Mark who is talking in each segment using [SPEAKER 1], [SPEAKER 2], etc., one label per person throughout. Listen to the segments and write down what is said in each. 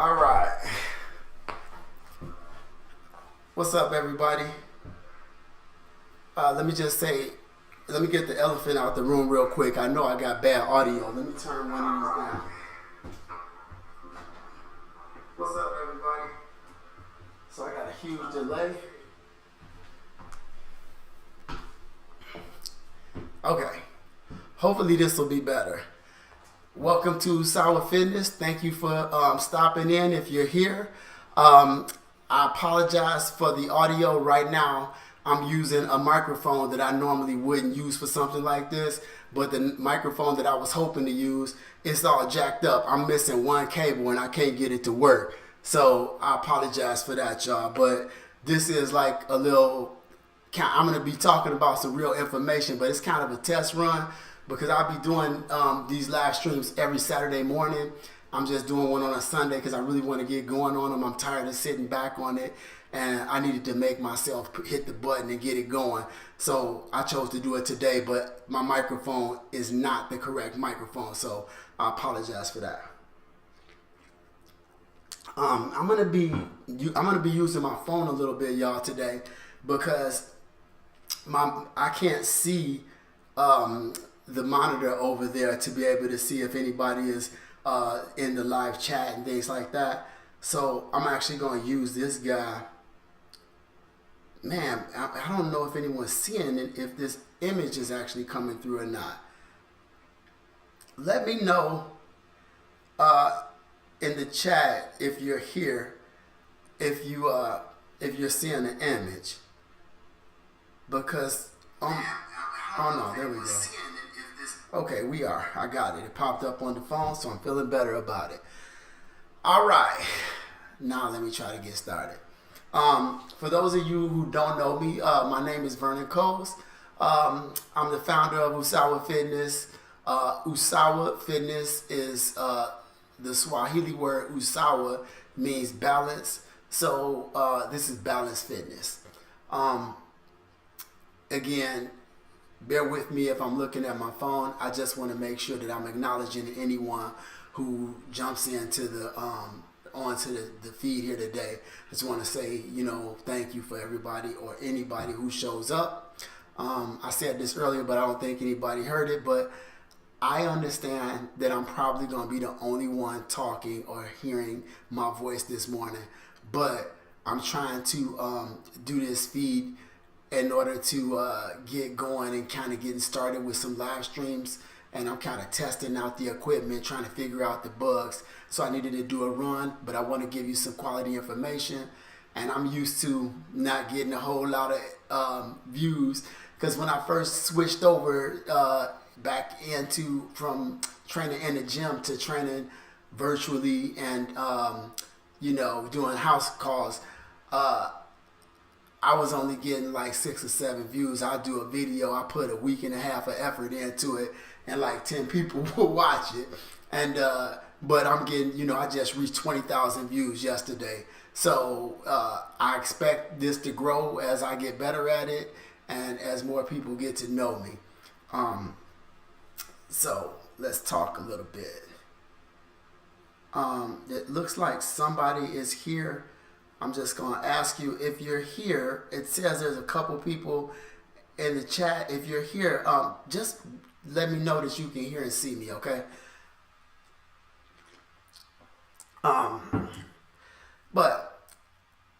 [SPEAKER 1] All right. What's up, everybody? Let me just say, let me get the elephant out the room real quick. I know I got bad audio. Let me turn one of these down. What's up, everybody? So I got a huge delay. Okay. Hopefully this will be better. Welcome to Usawa Fitness. Thank you for stopping in if you're here. I apologize for the audio right now. I'm using a microphone that I normally wouldn't use for something like this, but the microphone that I was hoping to use, it's all jacked up. I'm missing one cable and I can't get it to work. So I apologize for that, y'all. But this is like a little, I'm going to be talking about some real information, but it's kind of a test run because I'll be doing these live streams every Saturday morning. I'm just doing one on a Sunday because I really want to get going on them. I'm tired of sitting back on it, and I needed to make myself hit the button and get it going. So I chose to do it today, but my microphone is not the correct microphone, so I apologize for that. I'm gonna be using my phone a little bit, y'all, today because I can't see the monitor over there to be able to see if anybody is in the live chat and things like that. So I'm actually going to use this guy. Man, I don't know if anyone's seeing it, if this image is actually coming through or not. Let me know in the chat if you're here, if you're seeing the image, because oh no, there we go. Okay, we are. I got it. It popped up on the phone, so I'm feeling better about it. All right. Now let me try to get started. For those of you who don't know me, my name is Vernon Coles. I'm the founder of Usawa Fitness. Usawa Fitness is the Swahili word Usawa means balance. So this is Balance Fitness. Again, bear with me if I'm looking at my phone. I just want to make sure that I'm acknowledging anyone who jumps into the onto the feed here today. I just want to say, thank you for everybody or anybody who shows up. I said this earlier, but I don't think anybody heard it. But I understand that I'm probably going to be the only one talking or hearing my voice this morning. But I'm trying to do this feed in order to get going and kind of getting started with some live streams. And I'm kind of testing out the equipment, trying to figure out the bugs. So I needed to do a run, but I want to give you some quality information. And I'm used to not getting a whole lot of views because when I first switched over back from training in the gym to training virtually and, doing house calls, I was only getting like 6 or 7 views. I'll do a video, I put a week and a half of effort into it, and like 10 people will watch it. And but I'm getting, I just reached 20,000 views yesterday. So I expect this to grow as I get better at it and as more people get to know me. So let's talk a little bit. It looks like somebody is here. I'm just going to ask you if you're here. It says there's a couple people in the chat. If you're here, just let me know that you can hear and see me, okay? But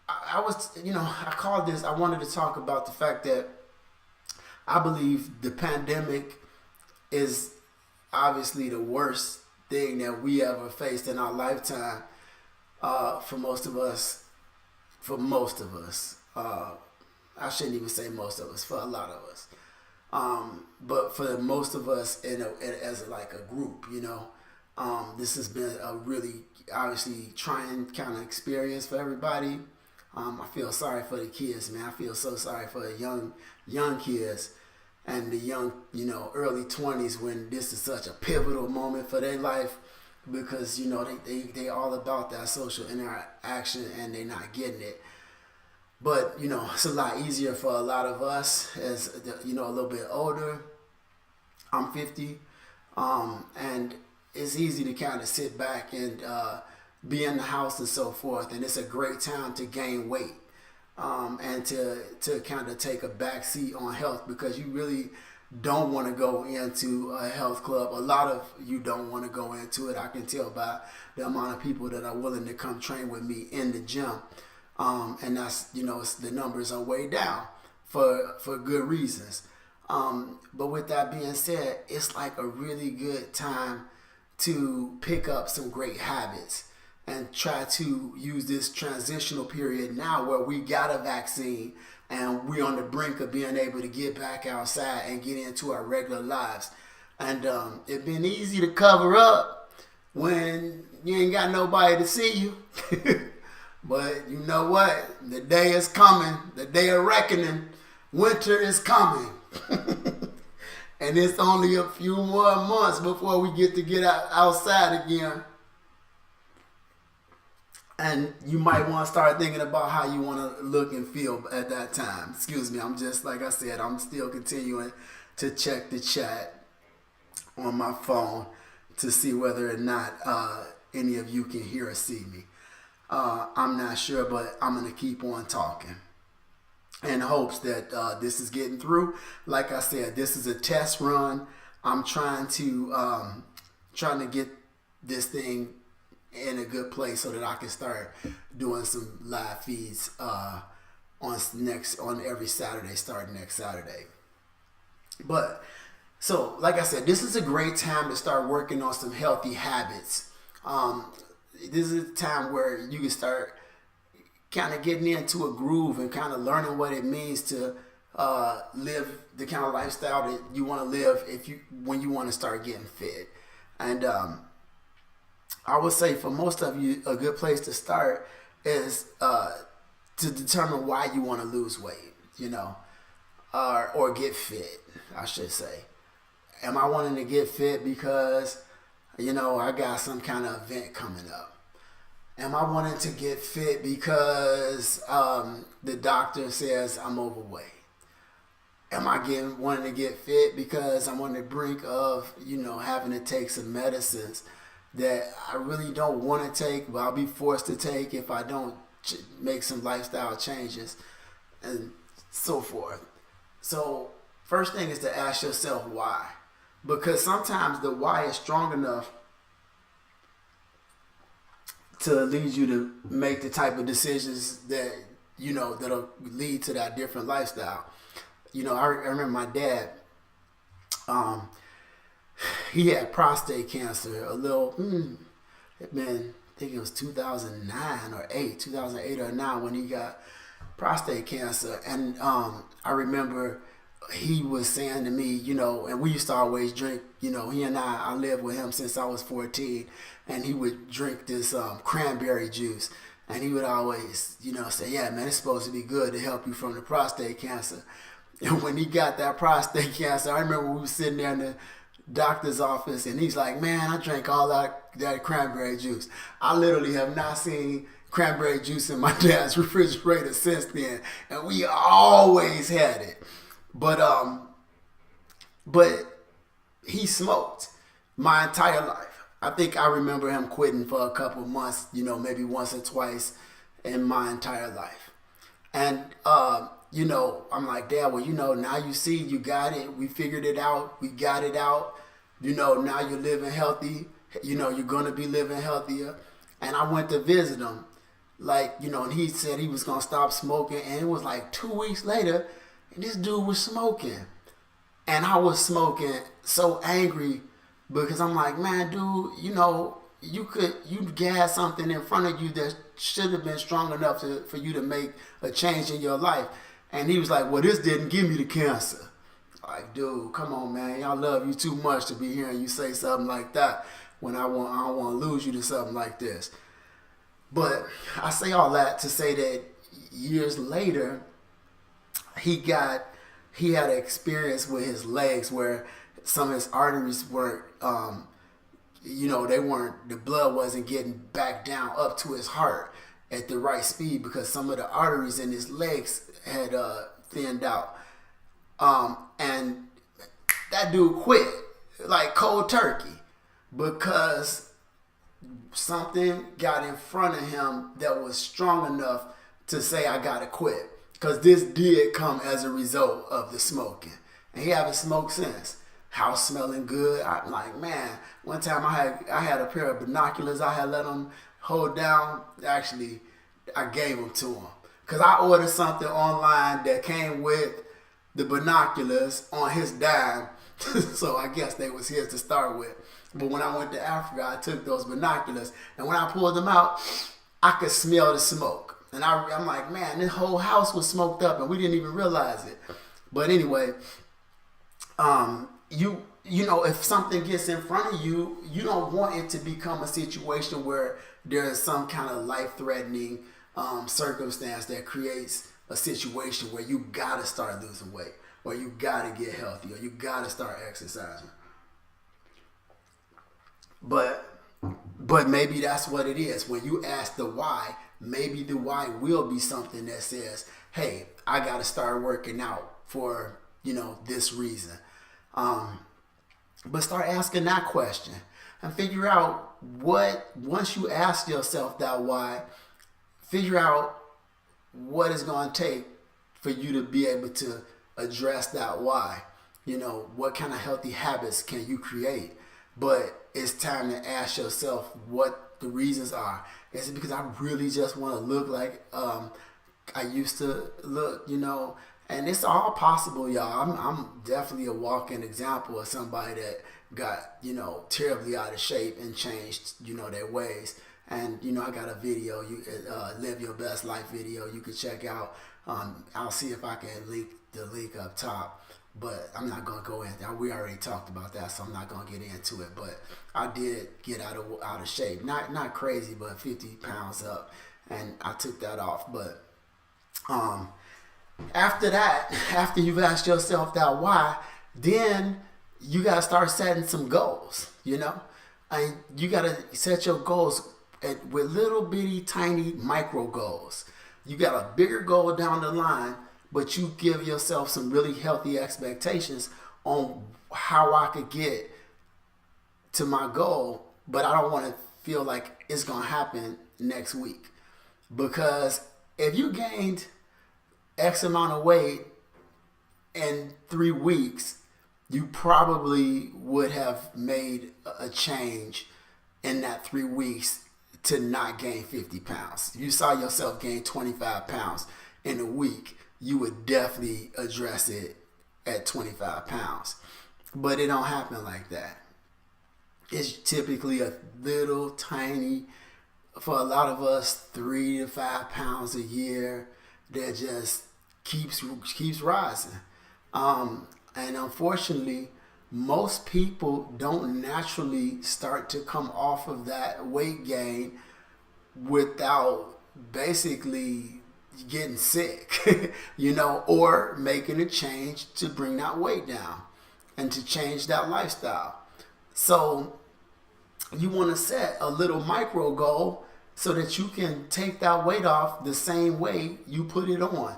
[SPEAKER 1] I was, I called this, I wanted to talk about the fact that I believe the pandemic is obviously the worst thing that we ever faced in our lifetime for most of us. For most of us, I shouldn't even say most of us, for a lot of us. But for most of us as like a group, this has been a really obviously trying kind of experience for everybody. I feel sorry for the kids, man. I feel so sorry for the young kids and the young, early 20s when this is such a pivotal moment for their life. Because they all about that social interaction and they're not getting it. But it's a lot easier for a lot of us as a little bit older. I'm 50, and it's easy to kind of sit back and be in the house and so forth. And it's a great time to gain weight, and to kind of take a back seat on health, because you really don't want to go into a health club. A lot of you don't want to go into it. I can tell by the amount of people that are willing to come train with me in the gym. And that's, the numbers are way down for good reasons. But with that being said, it's like a really good time to pick up some great habits and try to use this transitional period now where we got a vaccine and we're on the brink of being able to get back outside and get into our regular lives. And it's been easy to cover up when you ain't got nobody to see you. But you know what? The day is coming. The day of reckoning. Winter is coming. And it's only a few more months before we get outside again. And you might want to start thinking about how you want to look and feel at that time. Excuse me, I'm just, like I said, I'm still continuing to check the chat on my phone to see whether or not any of you can hear or see me. I'm not sure, but I'm going to keep on talking in hopes that this is getting through. Like I said, this is a test run. I'm trying to get this thing in a good place so that I can start doing some live feeds on every Saturday, starting next Saturday. But so, like I said, this is a great time to start working on some healthy habits. This is a time where you can start kind of getting into a groove and kind of learning what it means to live the kind of lifestyle that you want to live when you want to start getting fit. And I would say for most of you, a good place to start is to determine why you want to lose weight, or get fit, I should say. Am I wanting to get fit because, I got some kind of event coming up? Am I wanting to get fit because the doctor says I'm overweight? Am I wanting to get fit because I'm on the brink of, having to take some medicines that I really don't want to take, but I'll be forced to take if I don't make some lifestyle changes and so forth? So first thing is to ask yourself why. Because sometimes the why is strong enough to lead you to make the type of decisions that, that'll lead to that different lifestyle. I remember my dad, he had prostate cancer I think it was 2008 or 2009 when he got prostate cancer. And I remember he was saying to me, and we used to always drink, he and I lived with him since I was 14, and he would drink this cranberry juice, and he would always, say, yeah, man, it's supposed to be good to help you from the prostate cancer. And when he got that prostate cancer, I remember we were sitting there in the doctor's office, and he's like, man, I drank all that cranberry juice. I literally have not seen cranberry juice in my dad's refrigerator since then, and we always had it. But he smoked my entire life. I think I remember him quitting for a couple months, maybe once or twice in my entire life. And, I'm like, Dad, well, now you see, you got it. We figured it out. We got it out. Now you're living healthy. You're going to be living healthier. And I went to visit him, and he said he was going to stop smoking. And it was like 2 weeks later, and this dude was smoking. And I was smoking so angry because I'm like, man, dude, you gas something in front of you that should have been strong enough for you to make a change in your life. And he was like, well, this didn't give me the cancer. Like, dude, come on, man. I love you too much to be hearing you say something like that when I don't want to lose you to something like this. But I say all that to say that years later, he had an experience with his legs where some of his arteries weren't, the blood wasn't getting back down up to his heart at the right speed because some of the arteries in his legs had thinned out. And that dude quit like cold turkey because something got in front of him that was strong enough to say, I gotta quit. Because this did come as a result of the smoking. And he haven't smoked since. House smelling good. I'm like, man, one time I had a pair of binoculars I had let him hold down. Actually, I gave them to him. Because I ordered something online that came with the binoculars on his dime. So I guess they was his to start with. But when I went to Africa, I took those binoculars. And when I pulled them out, I could smell the smoke. And I'm like, man, this whole house was smoked up and we didn't even realize it. But anyway, you know, if something gets in front of you, you don't want it to become a situation where there is some kind of life-threatening circumstance that creates a situation where you gotta start losing weight, or you gotta get healthy, or you gotta start exercising. But maybe that's what it is. When you ask the why, maybe the why will be something that says, hey, I gotta start working out for, you know, this reason. But start asking that question and figure out once you ask yourself that why, figure out what it's going to take for you to be able to address that why. You know, what kind of healthy habits can you create? But it's time to ask yourself what the reasons are. Is it because I really just want to look like I used to look, you know? And it's all possible, y'all. I'm definitely a walking example of somebody that got, you know, terribly out of shape and changed, you know, their ways. And, you know, I got a video, Live Your Best Life video you can check out. I'll see if I can link the link up top. But I'm not going to go in there. We already talked about that, so I'm not going to get into it. But I did get out of shape. Not crazy, but 50 pounds up. And I took that off. But after that, after you've asked yourself that why, then you got to start setting some goals, you know? And you got to set your goals with little bitty tiny micro goals. You got a bigger goal down the line, but you give yourself some really healthy expectations on how I could get to my goal, but I don't want to feel like it's going to happen next week. Because if you gained X amount of weight in 3 weeks, you probably would have made a change in that 3 weeks to not gain 50 pounds. If you saw yourself gain 25 pounds in a week, you would definitely address it at 25 pounds. But it don't happen like that. It's typically a little tiny, for a lot of us, 3 to 5 pounds a year that just keeps rising. And unfortunately, most people don't naturally start to come off of that weight gain without basically getting sick, you know, or making a change to bring that weight down and to change that lifestyle. So you want to set a little micro goal so that you can take that weight off the same way you put it on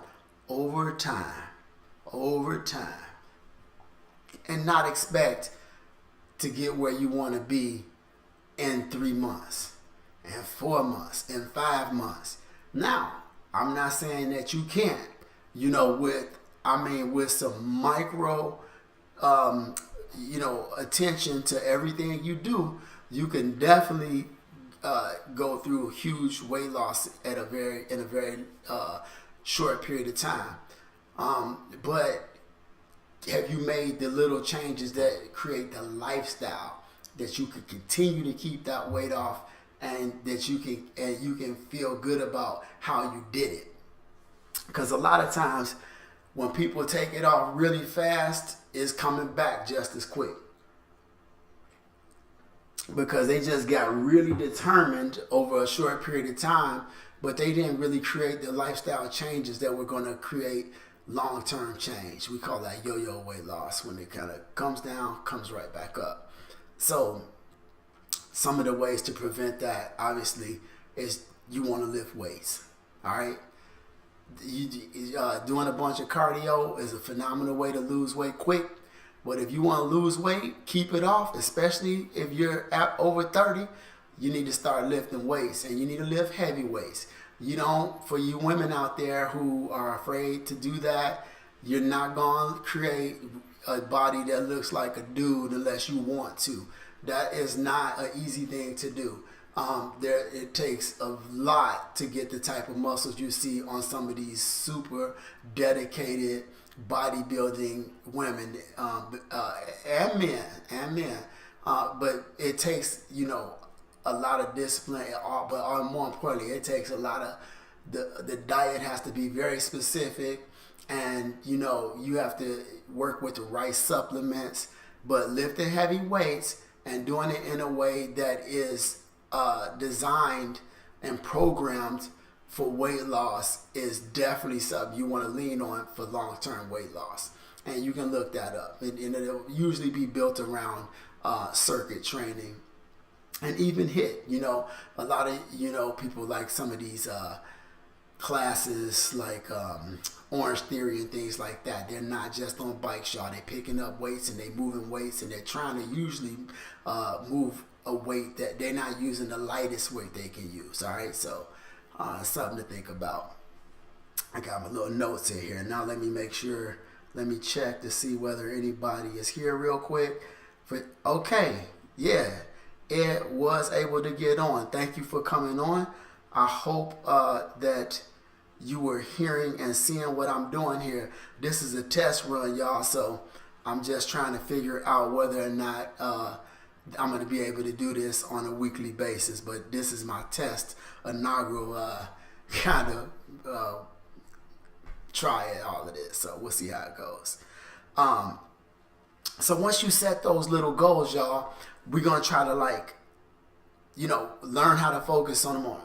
[SPEAKER 1] over time, and not expect to get where you want to be in 3 months, and 4 months, and 5 months. Now, I'm not saying that you can't, you know, with some micro, you know, attention to everything you do, you can definitely go through huge weight loss in a very short period of time. But have you made the little changes that create the lifestyle that you can continue to keep that weight off, and that you can feel good about how you did it? Because a lot of times when people take it off really fast, it's coming back just as quick, because they just got really determined over a short period of time, but they didn't really create the lifestyle changes that were going to create long-term change. We call that yo-yo weight loss. When it kind of comes down, comes right back up. So some of the ways to prevent that, obviously, is you want to lift weights. All right. Doing a bunch of cardio is a phenomenal way to lose weight quick. But if you want to lose weight, keep it off, especially if you're at over 30, you need to start lifting weights, and you need to lift heavy weights. You don't, for you women out there who are afraid to do that, you're not going to create a body that looks like a dude unless you want to. That is not an easy thing to do. It takes a lot to get the type of muscles you see on some of these super dedicated bodybuilding women and men. But it takes, a lot of discipline, but more importantly, it takes a lot of, the diet has to be very specific, and you have to work with the right supplements. But lifting heavy weights and doing it in a way that is designed and programmed for weight loss is definitely something you want to lean on for long-term weight loss. And you can look that up, and it'll usually be built around circuit training and even HIIT. A lot of people like some of these classes like Orange Theory and things like that. They're not just on bikes, y'all. They're picking up weights and they're moving weights, and they're trying to usually move a weight that they're not using the lightest weight they can use. All right, so something to think about. I got my little notes in here. Now let me make sure. Let me check to see whether anybody is here real quick. Okay, yeah, Ed was able to get on. Thank you for coming on. I hope that you were hearing and seeing what I'm doing here. This is a test run, y'all, so I'm just trying to figure out whether or not I'm going to be able to do this on a weekly basis. But this is my test, inaugural kind of try at all of this. So we'll see how it goes. So once you set those little goals, y'all, we're going to try to learn how to focus on them.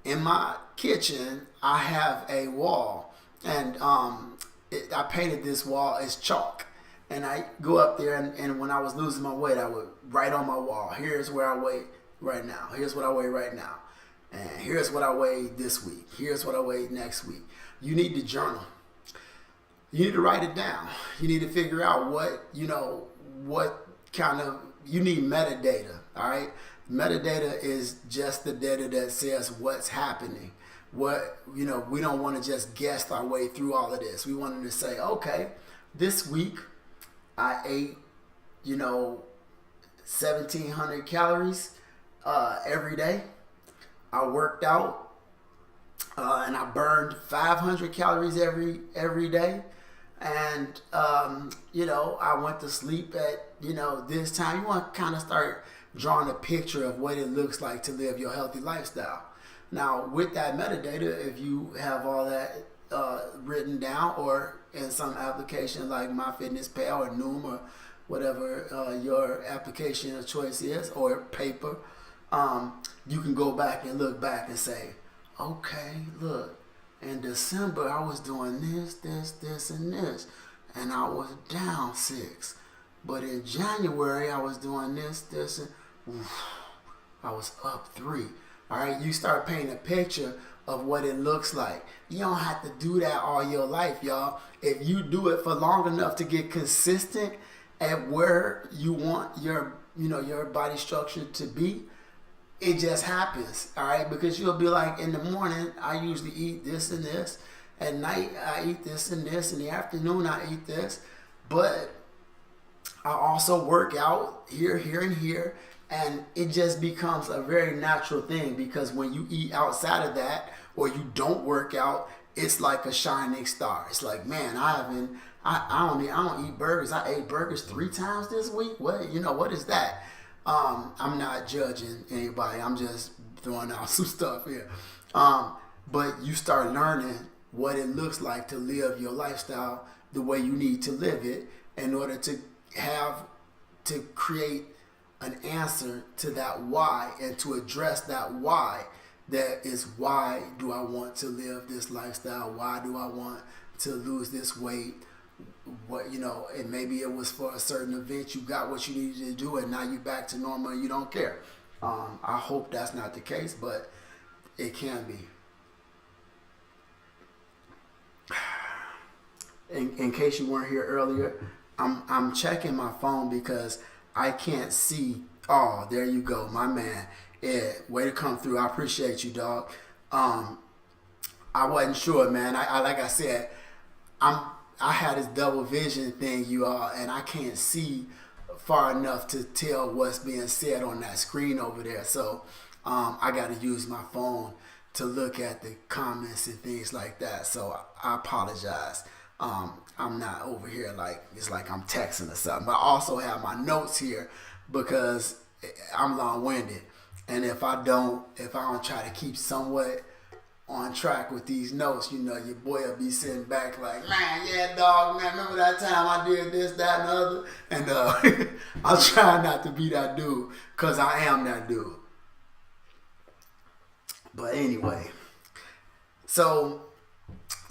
[SPEAKER 1] In my kitchen, I have a wall, and I painted this wall as chalk. And I go up there, and when I was losing my weight, I would write on my wall, here's where I weigh right now. Here's what I weigh right now. And here's what I weigh this week. Here's what I weigh next week. You need to journal. You need to write it down. You need to figure out what kind of, you need metadata, all right? Metadata is just the data that says what's happening. We don't want to just guess our way through all of this. We wanted to say, okay, this week I ate, 1,700 calories every day. I worked out and I burned 500 calories every day. And, I went to sleep at, this time. You want to kind of start drawing a picture of what it looks like to live your healthy lifestyle. Now, with that metadata, if you have all that written down, or in some application like MyFitnessPal or Noom or whatever your application of choice is, or paper, you can go back and look back and say, okay, look, in December I was doing this, and this, and I was down 6. But in January I was doing this, and I was up 3. All right, you start painting a picture of what it looks like. You don't have to do that all your life, y'all. If you do it for long enough to get consistent at where you want your body structure to be, it just happens, all right? Because you'll be like, in the morning, I usually eat this and this. At night, I eat this and this. In the afternoon, I eat this. But I also work out here, and here. And it just becomes a very natural thing, because when you eat outside of that, or you don't work out, it's like a shining star. It's like, man, I don't eat burgers. I ate burgers 3 times this week. What is that? I'm not judging anybody. I'm just throwing out some stuff here. But you start learning what it looks like to live your lifestyle the way you need to live it, in order to create an answer to that why, and to address that why. That is, why do I want to live this lifestyle? Why do I want to lose this weight? And maybe it was for a certain event. You got what you needed to do, and now you're back to normal and you don't care. I hope that's not the case, but it can be. In case you weren't here earlier, I'm checking my phone because I can't see Oh, there you go, my man. Ed, way to come through. I appreciate you, dog. Um, I wasn't sure, man. I like I said, I'm I had this double vision thing, you all, and I can't see far enough to tell what's being said on that screen over there. So I got to use my phone to look at the comments and things like that. So I apologize. I'm not over here like it's like I'm texting or something. But I also have my notes here because I'm long-winded, and if I don't try to keep somewhat on track with these notes, your boy will be sitting back like, man, yeah, dog, man, remember that time I did this, that, and the other? And I'm trying not to be that dude, because I am that dude. But anyway, so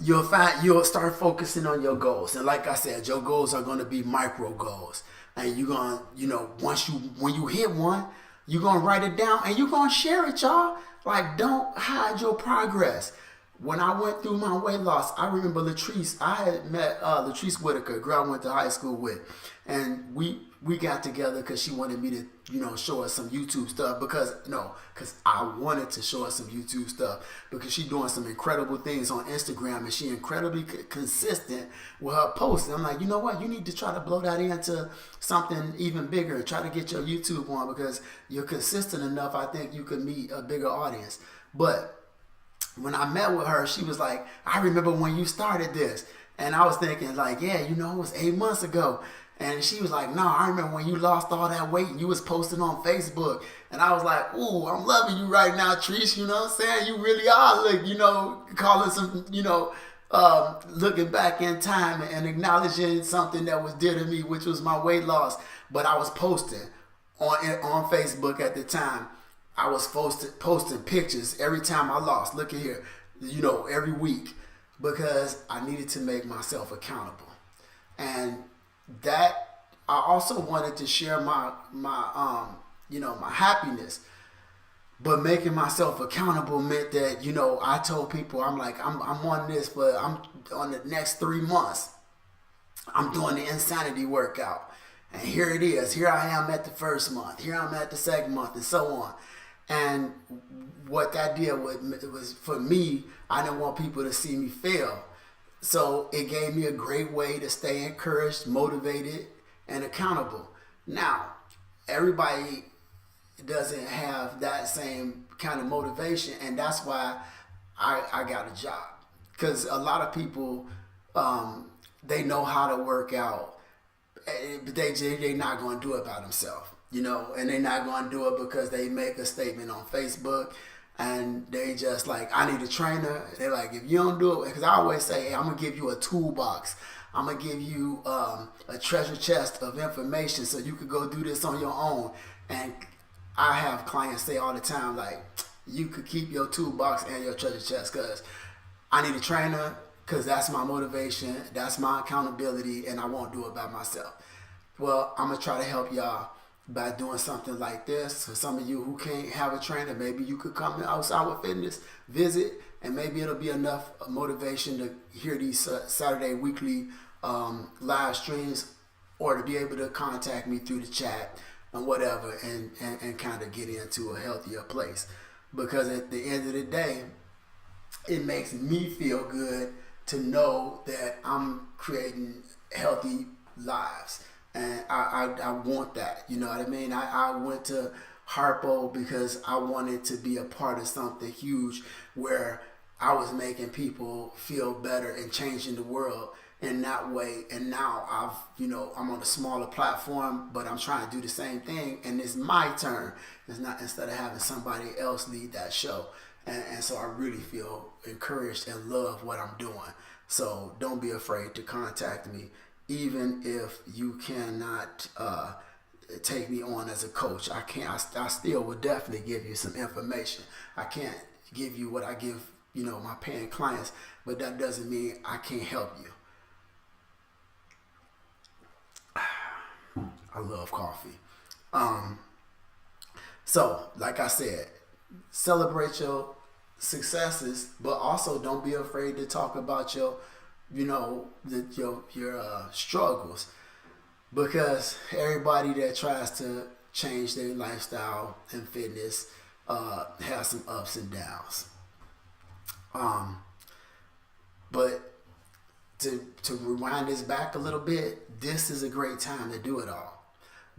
[SPEAKER 1] you'll start focusing on your goals. And like I said, your goals are going to be micro goals. And you're going to, when you hit one, you're going to write it down and you're going to share it, y'all. Like, don't hide your progress. When I went through my weight loss, I remember Latrice. I had met Latrice Whitaker, a girl I went to high school with. And we got together because she wanted me to, show us some YouTube stuff. Because I wanted to show us some YouTube stuff. Because she's doing some incredible things on Instagram. And she incredibly consistent with her posts. And I'm like, you know what? You need to try to blow that into something even bigger. Try to get your YouTube on. Because you're consistent enough, I think you could meet a bigger audience. But when I met with her, she was like, I remember when you started this. And I was thinking like, yeah, it was 8 months ago. And she was like, no, I remember when you lost all that weight and you was posting on Facebook. And I was like, ooh, I'm loving you right now, Trish. You know what I'm saying? You really are, calling some, looking back in time and acknowledging something that was dear to me, which was my weight loss. But I was posting on Facebook at the time. I was posting pictures every time I lost. Look at here, every week, because I needed to make myself accountable. And that I also wanted to share my happiness, but making myself accountable meant that I told people I'm on this, but I'm on the next 3 months. I'm doing the insanity workout, and here it is. Here I am at the first month. Here I'm at the second month, and so on. And what that did was for me, I didn't want people to see me fail. So it gave me a great way to stay encouraged, motivated, and accountable. Now, everybody doesn't have that same kind of motivation, and that's why I got a job. Because a lot of people, they know how to work out, but they're not going to do it by themselves. And they're not going to do it because they make a statement on Facebook and they just like, I need a trainer. They're like, if you don't do it, because I always say, hey, I'm going to give you a toolbox. I'm going to give you a treasure chest of information so you could go do this on your own. And I have clients say all the time, like, you could keep your toolbox and your treasure chest because I need a trainer because that's my motivation, that's my accountability, and I won't do it by myself. Well, I'm going to try to help y'all by doing something like this. For some of you who can't have a trainer, maybe you could come to Usawa Fitness, visit, and maybe it'll be enough motivation to hear these Saturday weekly live streams, or to be able to contact me through the chat and whatever, and kind of get into a healthier place. Because at the end of the day, it makes me feel good to know that I'm creating healthy lives. And I want that, you know what I mean? I went to Harpo because I wanted to be a part of something huge where I was making people feel better and changing the world in that way. And now I'm on a smaller platform, but I'm trying to do the same thing, and it's my turn. It's not, instead of having somebody else lead that show. And so I really feel encouraged and love what I'm doing. So don't be afraid to contact me. Even if you cannot take me on as a coach, I still will definitely give you some information. I can't give you what I give, my paying clients, but that doesn't mean I can't help you. I love coffee. So, like I said, celebrate your successes, but also don't be afraid to talk about your struggles, because everybody that tries to change their lifestyle and fitness, have some ups and downs. But to rewind this back a little bit, this is a great time to do it all.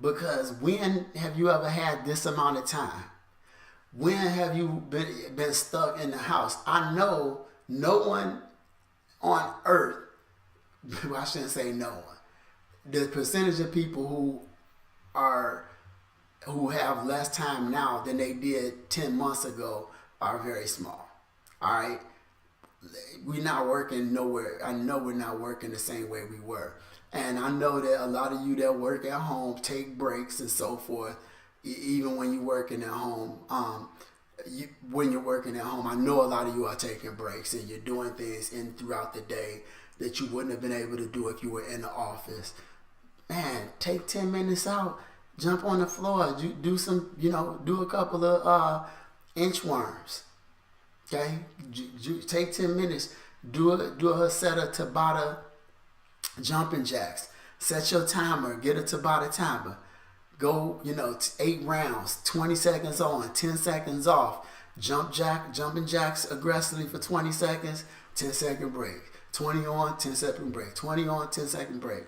[SPEAKER 1] Because when have you ever had this amount of time? When have you been stuck in the house? I know no one on earth, I shouldn't say no one. The percentage of people who have less time now than they did 10 months ago are very small. All right? We're not working nowhere. I know we're not working the same way we were. And I know that a lot of you that work at home take breaks and so forth, even when you're working at home. When you're working at home, I know a lot of you are taking breaks and you're doing things throughout the day that you wouldn't have been able to do if you were in the office. Man, take 10 minutes out, jump on the floor, do some, do a couple of inchworms. Okay, take 10 minutes, do a set of Tabata jumping jacks. Set your timer, get a Tabata timer. Go, 8 rounds, 20 seconds on, 10 seconds off. Jumping jacks aggressively for 20 seconds, 10-second break. 20 on, 10-second break. 20 on, 10-second break.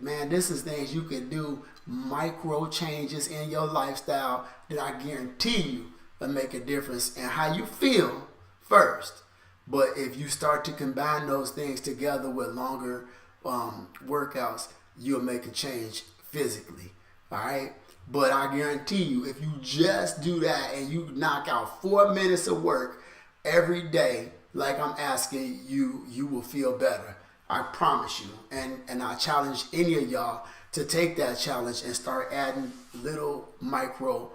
[SPEAKER 1] Man, this is things you can do, micro changes in your lifestyle that I guarantee you will make a difference in how you feel first. But if you start to combine those things together with longer workouts, you'll make a change physically. All right? But I guarantee you, if you just do that and you knock out 4 minutes of work every day, like I'm asking you, you will feel better. I promise you. And I challenge any of y'all to take that challenge and start adding little micro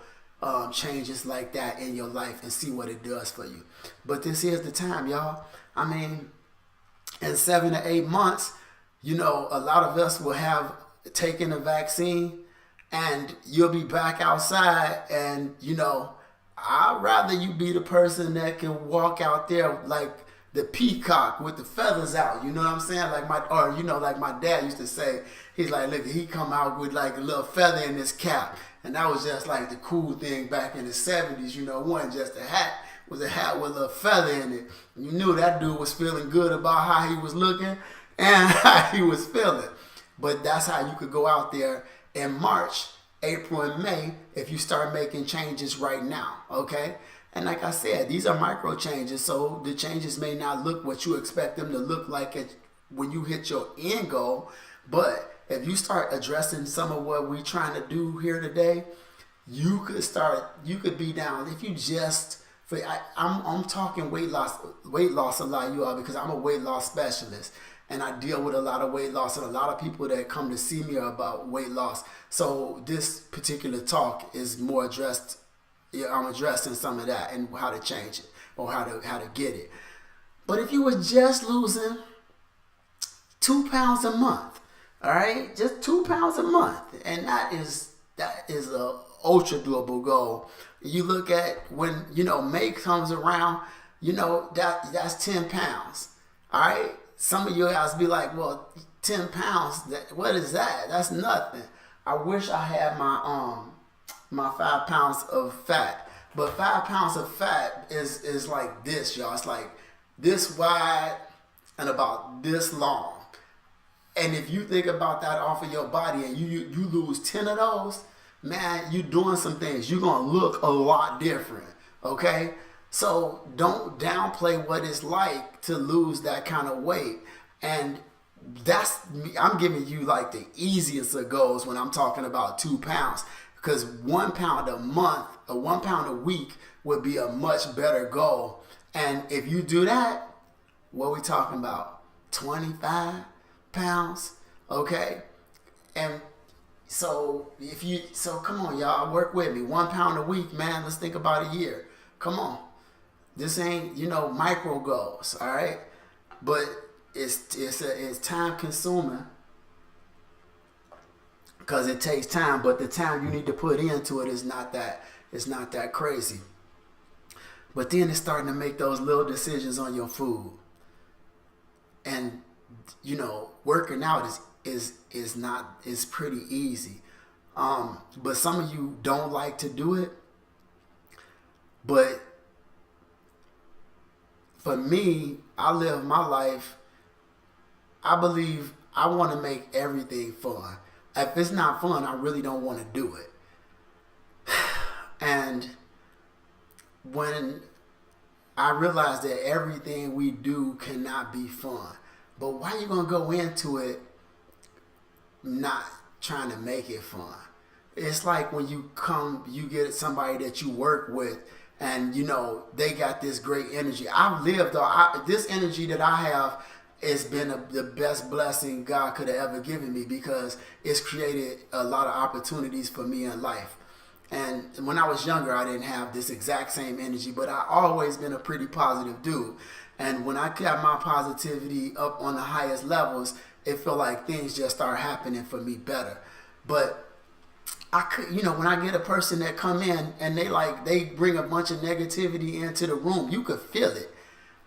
[SPEAKER 1] changes like that in your life and see what it does for you. But this is the time, y'all. I mean, in 7 to 8 months, a lot of us will have taken a vaccine and you'll be back outside and, I'd rather you be the person that can walk out there like the peacock with the feathers out. You know what I'm saying? Like my dad used to say, he's like, look, he come out with like a little feather in his cap. And that was just like the cool thing back in the 70s. It wasn't just a hat. It was a hat with a little feather in it. You knew that dude was feeling good about how he was looking and how he was feeling. But that's how you could go out there in March, April, and May if you start making changes right now, okay? And like I said, these are micro changes, so the changes may not look what you expect them to look like when you hit your end goal. But if you start addressing some of what we're trying to do here today, you could be down. If you just, I'm talking weight loss a lot, you all, because I'm a weight loss specialist. And I deal with a lot of weight loss and a lot of people that come to see me are about weight loss. So this particular talk is more addressed. I'm addressing some of that and how to change it or how to get it. But if you were just losing 2 pounds a month, all right, just 2 pounds a month, and that is a ultra doable goal. You look at when May comes around, that's 10 pounds, all right. Some of you guys be like, well, 10 pounds, what is that? That's nothing. I wish I had my 5 pounds of fat. But 5 pounds of fat is like this, y'all. It's like this wide and about this long. And if you think about that off of your body and you lose 10 of those, man, you're doing some things. You're going to look a lot different, okay? So don't downplay what it's like to lose that kind of weight. And I'm giving you like the easiest of goals when I'm talking about 2 pounds. Because 1 pound a month or 1 pound a week would be a much better goal. And if you do that, what are we talking about? 25 pounds, okay? And so come on, y'all, work with me. 1 pound a week, man. Let's think about a year. Come on. This ain't, micro goals, all right? But it's time consuming because it takes time, but the time you need to put into it is not that crazy. But then it's starting to make those little decisions on your food. And working out is pretty easy. But some of you don't like to do it. But for me, I live my life. I believe I want to make everything fun. If it's not fun, I really don't want to do it. And when I realized that everything we do cannot be fun, but why are you going to go into it not trying to make it fun? It's like when you get somebody that you work with, and they got this great energy. I've lived this energy that I have has been the best blessing God could have ever given me, because it's created a lot of opportunities for me in life. And when I was younger, I didn't have this exact same energy, but I always been a pretty positive dude. And when I got my positivity up on the highest levels, it felt like things just start happening for me better. But I could, when I get a person that come in and they bring a bunch of negativity into the room, you could feel it.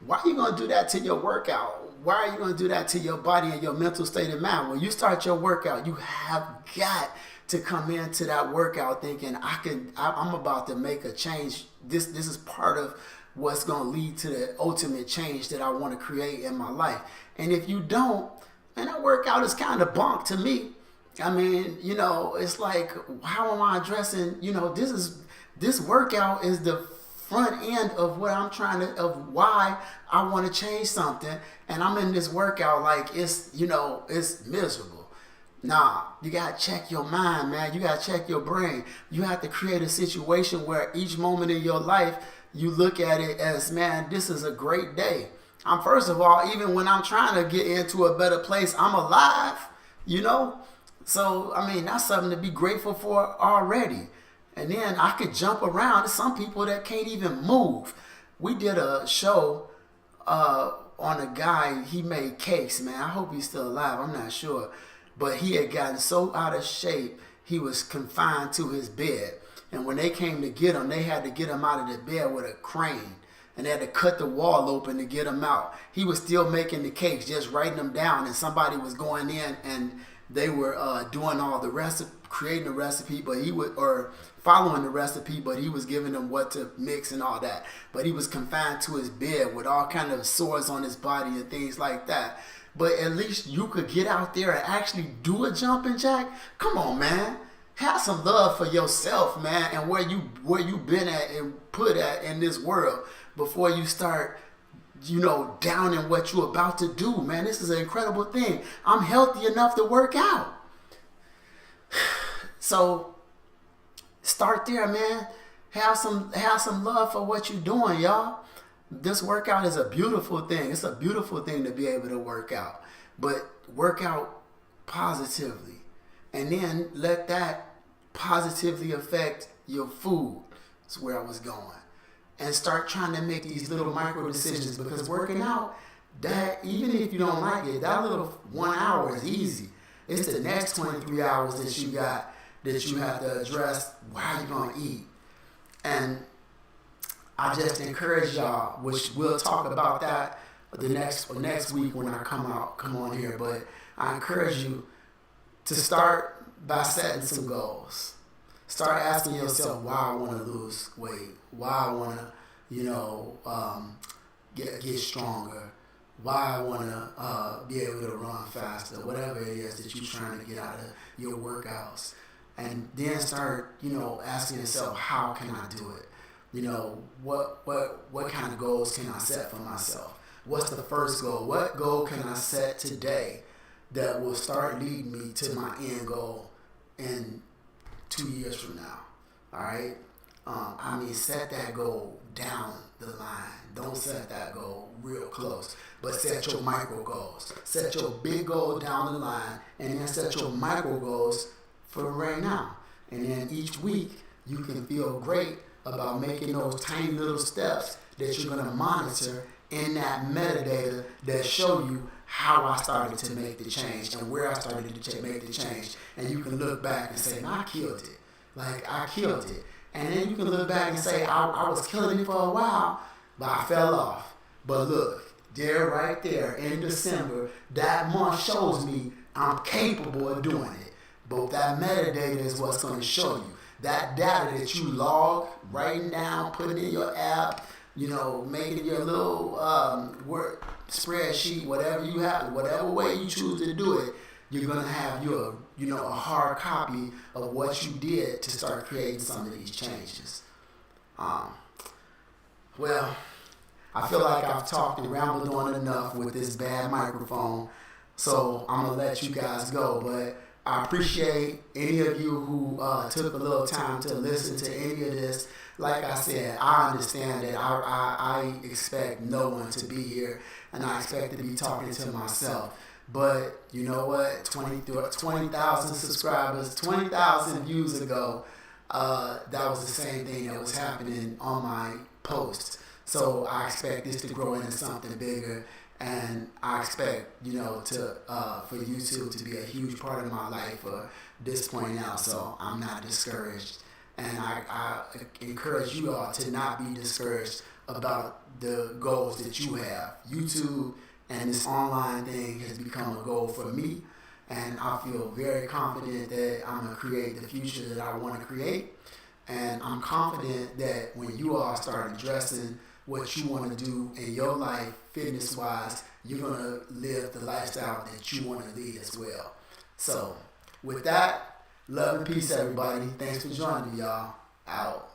[SPEAKER 1] Why are you going to do that to your workout? Why are you going to do that to your body and your mental state of mind? When you start your workout, you have got to come into that workout thinking, I'm about to make a change. This is part of what's going to lead to the ultimate change that I want to create in my life. And if you don't, man, that workout is kind of bunk to me. I mean, it's like, how am I addressing, this workout is the front end of what I'm of why I want to change something. And I'm in this workout like it's miserable. Nah, you got to check your mind, man. You got to check your brain. You have to create a situation where each moment in your life, you look at it as, man, this is a great day. First of all, even when I'm trying to get into a better place, I'm alive, So, that's something to be grateful for already. And then I could jump around. There's some people that can't even move. We did a show on a guy, he made cakes, man. I hope he's still alive. I'm not sure. But he had gotten so out of shape, he was confined to his bed. And when they came to get him, they had to get him out of the bed with a crane. And they had to cut the wall open to get him out. He was still making the cakes, just writing them down. And somebody was going in and they were doing all the recipe, creating the recipe, or following the recipe, but he was giving them what to mix and all that. But he was confined to his bed with all kind of sores on his body and things like that. But at least you could get out there and actually do a jumping jack. Come on, man. Have some love for yourself, man, and where you been at and put at in this world before you start down in what you're about to do, man. This is an incredible thing. I'm healthy enough to work out. So start there, man. Have some love for what you're doing, y'all. This workout is a beautiful thing. It's a beautiful thing to be able to work out. But work out positively. And then let that positively affect your food. That's where I was going. And start trying to make these little micro decisions, because working out, that even if you don't like it, that little 1 hour is easy. It's the next 23 hours that you have to address how you're going to eat. And I just encourage y'all, which we'll talk about that the next week when I come on here. But I encourage you to start by setting some goals. Start asking yourself why I want to lose weight, why I want to get stronger, why I want to be able to run faster, whatever it is that you're trying to get out of your workouts. And then start, asking yourself, how can I do it? What kind of goals can I set for myself? What's the first goal? What goal can I set today that will start leading me to my end goal in 2 years from now? All right? Set that goal down the line. Don't set that goal real close, but set your micro goals. Set your big goal down the line, and then set your micro goals for right now. And then each week, you can feel great about making those tiny little steps that you're going to monitor in that metadata that show you how I started to make the change and where I started to make the change. And you can look back and say, I killed it. I killed it. And then you can look back and say, I was killing it for a while, but I fell off. But look, right there in December, that month shows me I'm capable of doing it. But that metadata is what's going to show you. That data that you log, writing down, putting in your app, making your little word spreadsheet, whatever you have, whatever way you choose to do it, you're going to have a hard copy of what you did to start creating some of these changes. Well, I feel like I've talked and rambled on enough with this bad microphone, so I'm going to let you guys go. But I appreciate any of you who took a little time to listen to any of this. Like I said, I understand that I expect no one to be here, and I expect to be talking to myself. But you know what? 20,000 subscribers, 20,000 views ago, that was the same thing that was happening on my posts. So I expect this to grow into something bigger, and I expect for YouTube to be a huge part of my life for this point out. So I'm not discouraged, and I encourage you all to not be discouraged about the goals that you have. YouTube and this online thing has become a goal for me, and I feel very confident that I'm going to create the future that I want to create. And I'm confident that when you all start addressing what you want to do in your life, fitness-wise, you're going to live the lifestyle that you want to lead as well. So, with that, love and peace, everybody. Thanks for joining me, y'all. Out.